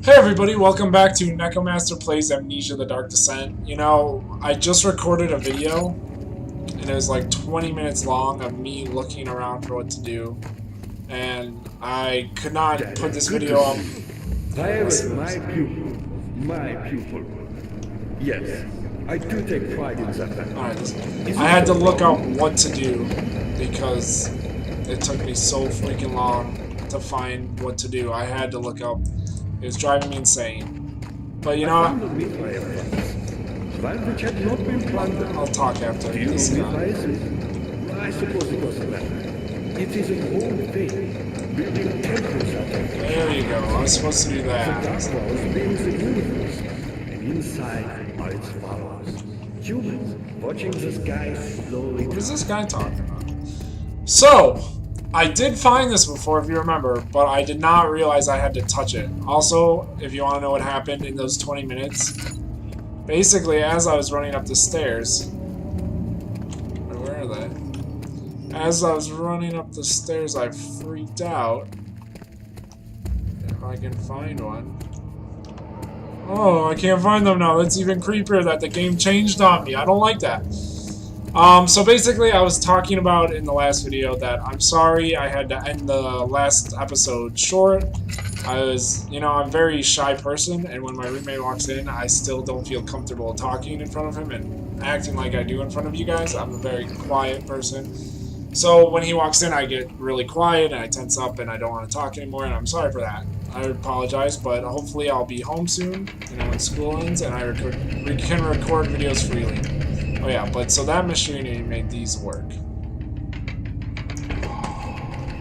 Hey everybody, welcome back to Nekomaster Plays Amnesia the Dark Descent. You know, I just recorded a video, and it was like 20 minutes long of me looking around for what to do, and I could not put this video up. I was my pupil. Yes, I do take pride in that. Alright, I had to look up what to do, because it took me so freaking long to find what to do. I had to look up. It was driving me insane. But you know what? I'll talk after this guy. I suppose it doesn't matter. It is an old thing. Building temples out there. There you go. I was supposed to do that. And inside are its followers. Humans watching the sky slowly. What is this guy talking about? So, I did find this before, if you remember, but I did not realize I had to touch it. Also, if you want to know what happened in those 20 minutes, basically, as I was running up the stairs... Where are they? As I was running up the stairs, I freaked out. If I can find one. Oh, I can't find them now. That's even creepier that the game changed on me. I don't like that. So basically, I was talking about in the last video that I'm sorry I had to end the last episode short. I'm a very shy person, and when my roommate walks in, I still don't feel comfortable talking in front of him and acting like I do in front of you guys. I'm a very quiet person. So when he walks in, I get really quiet, and I tense up, and I don't want to talk anymore, and I'm sorry for that. I apologize, but hopefully I'll be home soon, when school ends, and I can record videos freely. Oh yeah, but so that machinery made these work.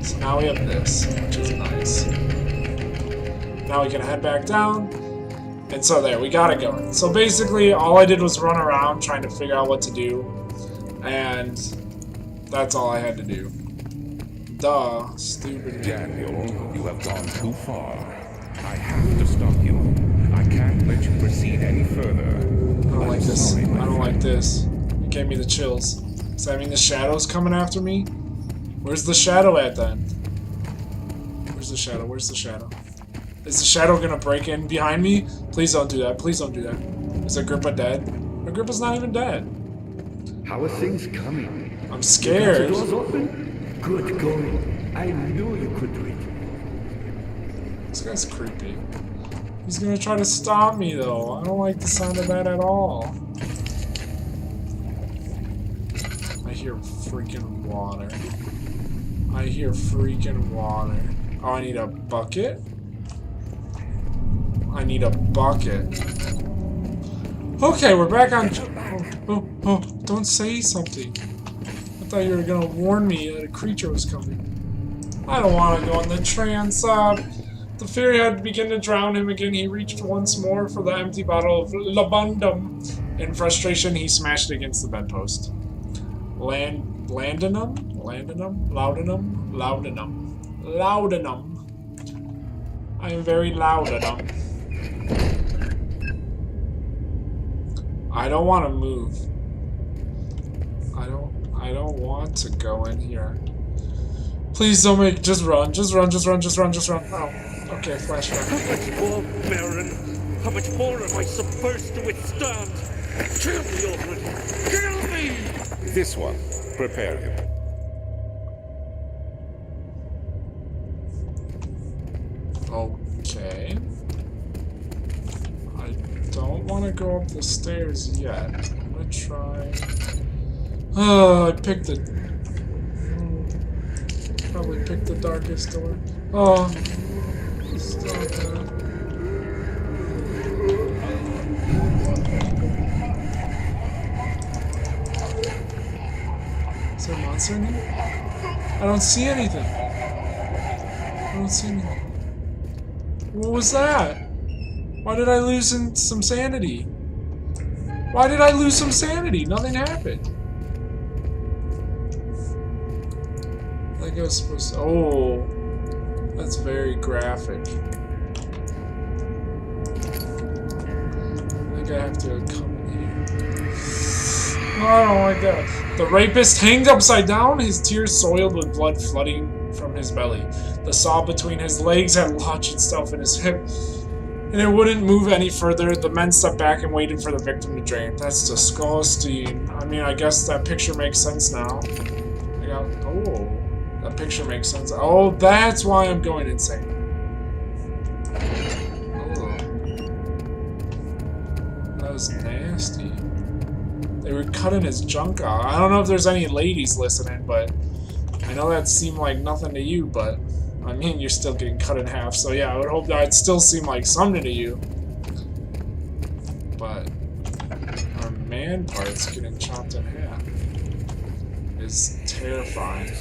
So now we have this, which is nice. Now we can head back down. And so there, we got it going. So basically, all I did was run around trying to figure out what to do. And that's all I had to do. Duh, stupid. Daniel, you have gone too far. I have to stop you. I can't let you proceed any further. I don't like this. I don't like this. It gave me the chills. Does that mean the shadow's coming after me? Where's the shadow at then? Where's the shadow? Where's the shadow? Is the shadow gonna break in behind me? Please don't do that. Please don't do that. Is Agrippa dead? Agrippa's not even dead. How are things coming? I'm scared. The doors open? Good going. I knew you could do it. This guy's creepy. He's gonna try to stop me though. I don't like the sound of that at all. I hear freaking water. I hear freaking water. Oh, I need a bucket? I need a bucket. Okay, we're back on... Oh, don't say something. I thought you were gonna warn me that a creature was coming. I don't want to go in the trance. The fury had begun to drown him again. He reached once more for the empty bottle of labundum. In frustration, he smashed it against the bedpost. Laudanum? I am very laudanum. I don't want to move. I don't want to go in here. Please don't make... Just run. Just run. Oh, okay, flashback. How much more, Baron? How much more am I supposed to withstand? Kill me already! Kill me! This one. Prepare him. Okay. I don't want to go up the stairs yet. I'm gonna try... Oh, I picked the... Probably picked the darkest door. Oh, stop that. Is there a monster in here? I don't see anything. I don't see anything. What was that? Why did I lose some sanity? Why did I lose some sanity? Nothing happened. Like I was supposed to. Oh, that's very graphic. I think I have to come in here. Oh, I don't like that. The rapist hanged upside down, his tears soiled with blood flooding from his belly. The saw between his legs had lodged itself in his hip. and it wouldn't move any further. The men stepped back and waited for the victim to drain. That's disgusting. I mean, I guess that picture makes sense now. Oh, that picture makes sense. Oh, that's why I'm going insane. Oh, that was nasty. They were cutting his junk out. I don't know if there's any ladies listening, but I know that seemed like nothing to you, but I mean, you're still getting cut in half, so yeah, I would hope that it'd still seem like something to you. But our man part's getting chopped in half is terrifying.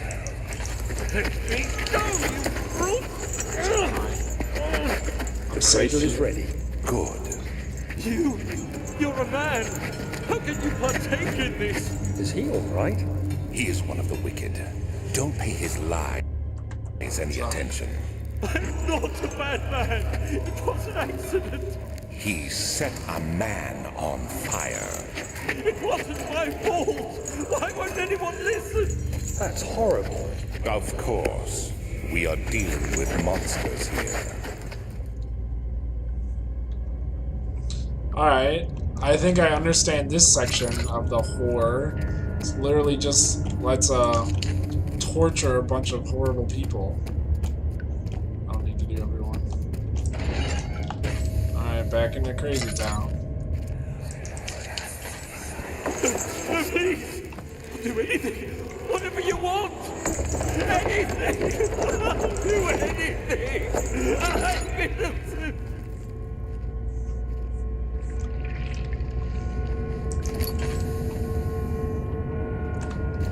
I'm safe. Cradle is ready. Good. You're a man. How can you partake in this? Is he all right? He is one of the wicked. Don't pay his lies any attention. I'm not a bad man. It was an accident. He set a man on fire. It wasn't my fault. Why won't anyone listen? That's horrible. Of course. We are dealing with monsters here. Alright, I think I understand this section of the horror. It's literally just let's torture a bunch of horrible people. I don't need to do everyone. Alright, back into Crazy Town. Please, do anything. Whatever you want. Anything. I'll do anything. I'm innocent.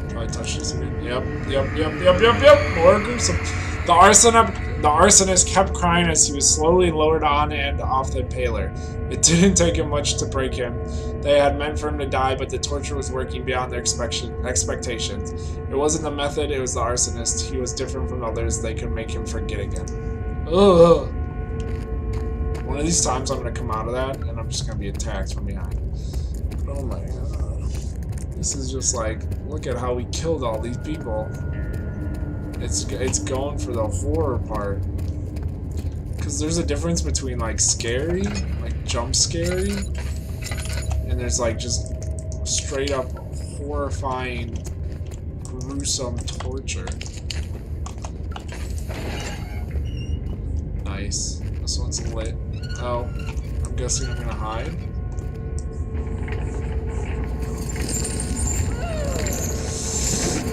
Probably touch this again. Yep. More gruesome. The arsonist kept crying as he was slowly lowered on and off the impaler. It didn't take him much to break him. They had meant for him to die, but the torture was working beyond their expectations. It wasn't the method, it was the arsonist. He was different from others. They could make him forget again. Ugh. One of these times I'm going to come out of that, and I'm just going to be attacked from behind. Oh my god. This is just like, look at how we killed all these people. It's going for the horror part. Because there's a difference between like scary, like jump scary, and there's like just straight up horrifying, gruesome torture. Nice. This one's lit. Oh, I'm guessing I'm gonna hide.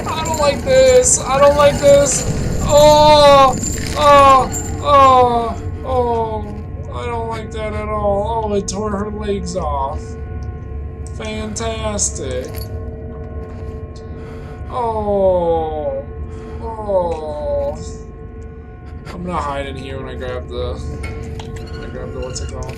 I don't like this. I don't like this. Oh, I don't like that at all. Oh, it tore her legs off. Fantastic. Oh. I'm gonna hide in here when I grab the what's it called?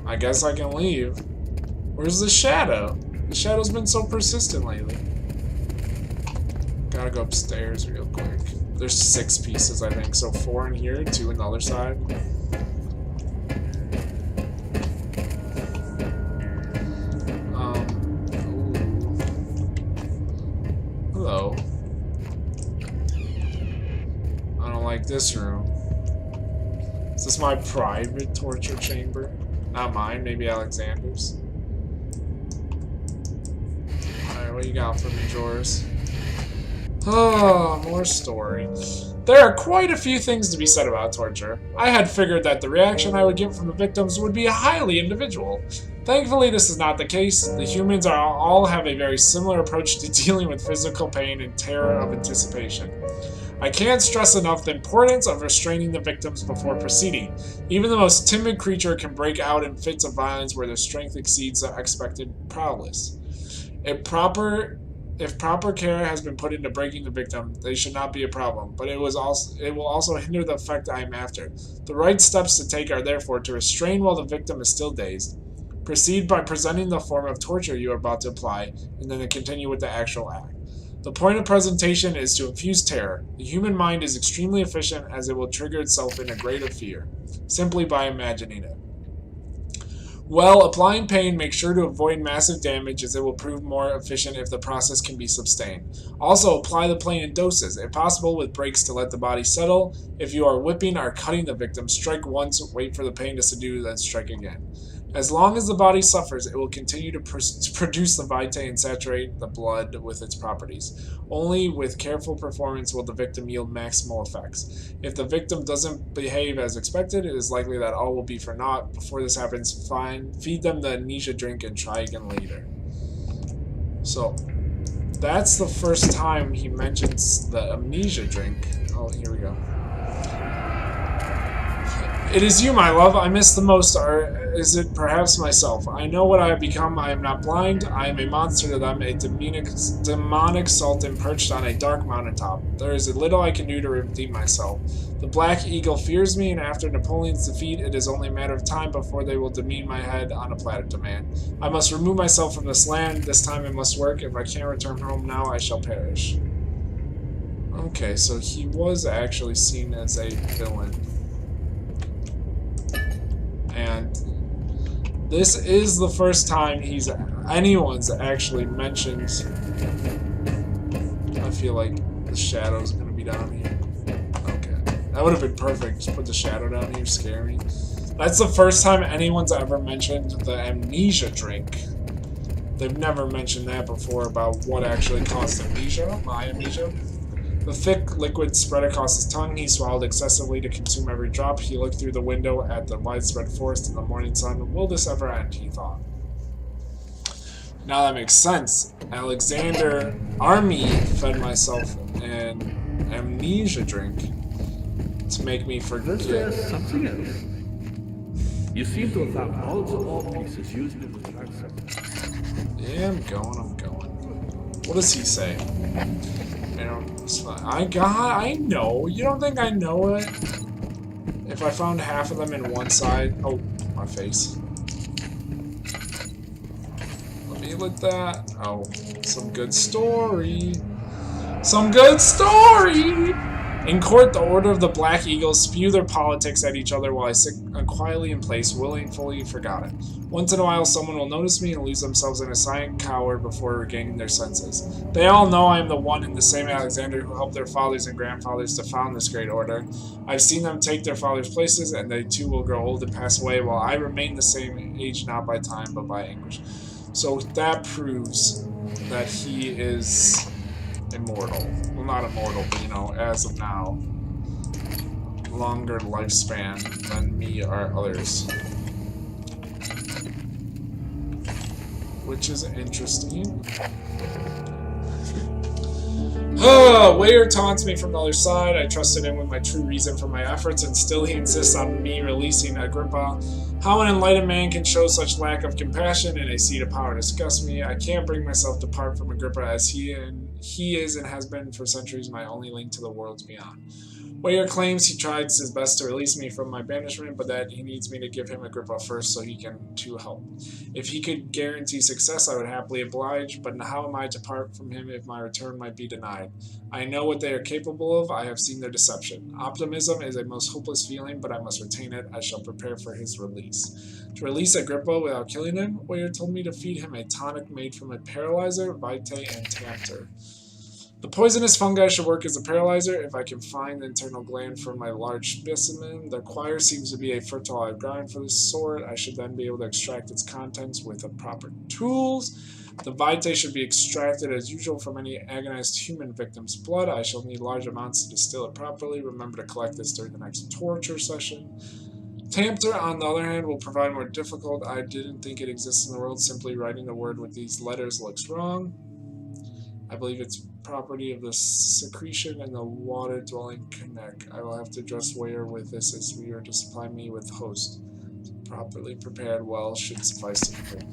I guess I can leave. Where's the shadow? The shadow's been so persistent lately. Gotta go upstairs real quick. There's 6 pieces, I think. So 4 in here, 2 in the other side. Ooh. Hello. I don't like this room. Is this my private torture chamber? Not mine, maybe Alexander's. Alright, what you got for me, Jors? Oh, more story. There are quite a few things to be said about torture. I had figured that the reaction I would get from the victims would be highly individual. Thankfully, this is not the case. The humans all have a very similar approach to dealing with physical pain and terror of anticipation. I can't stress enough the importance of restraining the victims before proceeding. Even the most timid creature can break out in fits of violence where their strength exceeds the expected prowess. If proper care has been put into breaking the victim, they should not be a problem, but it will also hinder the effect I am after. The right steps to take are therefore to restrain while the victim is still dazed. Proceed by presenting the form of torture you are about to apply, and then to continue with the actual act. The point of presentation is to infuse terror. The human mind is extremely efficient as it will trigger itself into greater fear, simply by imagining it. While applying pain, make sure to avoid massive damage as it will prove more efficient if the process can be sustained. Also, apply the pain in doses, if possible with breaks to let the body settle. If you are whipping or cutting the victim, strike once, wait for the pain to subdue, then strike again. As long as the body suffers, it will continue to produce the vitae and saturate the blood with its properties. Only with careful performance will the victim yield maximal effects. If the victim doesn't behave as expected, it is likely that all will be for naught. Before this happens, feed them the amnesia drink and try again later. So, that's the first time he mentions the amnesia drink. Oh, here we go. It is you, my love, I miss the most, or is it perhaps myself? I know what I have become. I am not blind. I am a monster to them, a demonic sultan perched on a dark mountaintop. There is little I can do to redeem myself. The Black Eagle fears me, and after Napoleon's defeat, it is only a matter of time before they will demean my head on a platter demand. I must remove myself from this land. This time I must work. If I can't return home now, I shall perish. Okay, so he was actually seen as a villain. And this is the first time anyone's actually mentioned. I feel like the shadow's gonna be down here. Okay, that would have been perfect. Just put the shadow down here, scare me. That's the first time anyone's ever mentioned the amnesia drink. They've never mentioned that before about what actually caused amnesia, my amnesia. The thick liquid spread across his tongue. He swallowed excessively to consume every drop. He looked through the window at the widespread forest and the morning sun. Will this ever end, he thought. Now that makes sense. Alexander Army fed myself an amnesia drink to make me forget. There's something else. You seem to have found all the ore pieces used in the transaction. Yeah, I'm going. What does he say? I know. You don't think I know it? If I found half of them in one side... Oh, my face. Let me look that. Oh, some good story. Some good story! In court, the Order of the Black Eagles spew their politics at each other while I sit quietly in place, willingly forgotten. Once in a while, someone will notice me and lose themselves in a silent cower before regaining their senses. They all know I am the one and the same Alexander who helped their fathers and grandfathers to found this great order. I've seen them take their fathers' places, and they too will grow old and pass away, while I remain the same age not by time but by anguish. So that proves that he is immortal. Well, not immortal, but, you know, as of now, longer lifespan than me or others. Which is interesting. Wayer taunts me from the other side. I trusted him with my true reason for my efforts, and still he insists on me releasing Agrippa. How an enlightened man can show such lack of compassion and a seat of power disgusts me. I can't bring myself to part from Agrippa, as he is and has been for centuries my only link to the worlds beyond. Wayer claims he tried his best to release me from my banishment, but that he needs me to give him Agrippa first so he can too help. If he could guarantee success, I would happily oblige, but how am I to part from him if my return might be denied? I know what they are capable of. I have seen their deception. Optimism is a most hopeless feeling, but I must retain it. I shall prepare for his release. To release Agrippa without killing him, Wayer told me to feed him a tonic made from a paralyzer, vitae, and Tamter. The poisonous fungi should work as a paralyzer. If I can find the internal gland from my large specimen, the acquire seems to be a fertile ground for this sort. I should then be able to extract its contents with the proper tools. The vitae should be extracted as usual from any agonized human victim's blood. I shall need large amounts to distill it properly. Remember to collect this during the next torture session. Tamter, on the other hand, will provide more difficult. I didn't think it exists in the world. Simply writing the word with these letters looks wrong. I believe it's property of the secretion and the water-dwelling connect. I will have to address Wayer with this as we are to supply me with host. Properly prepared well should suffice to complete.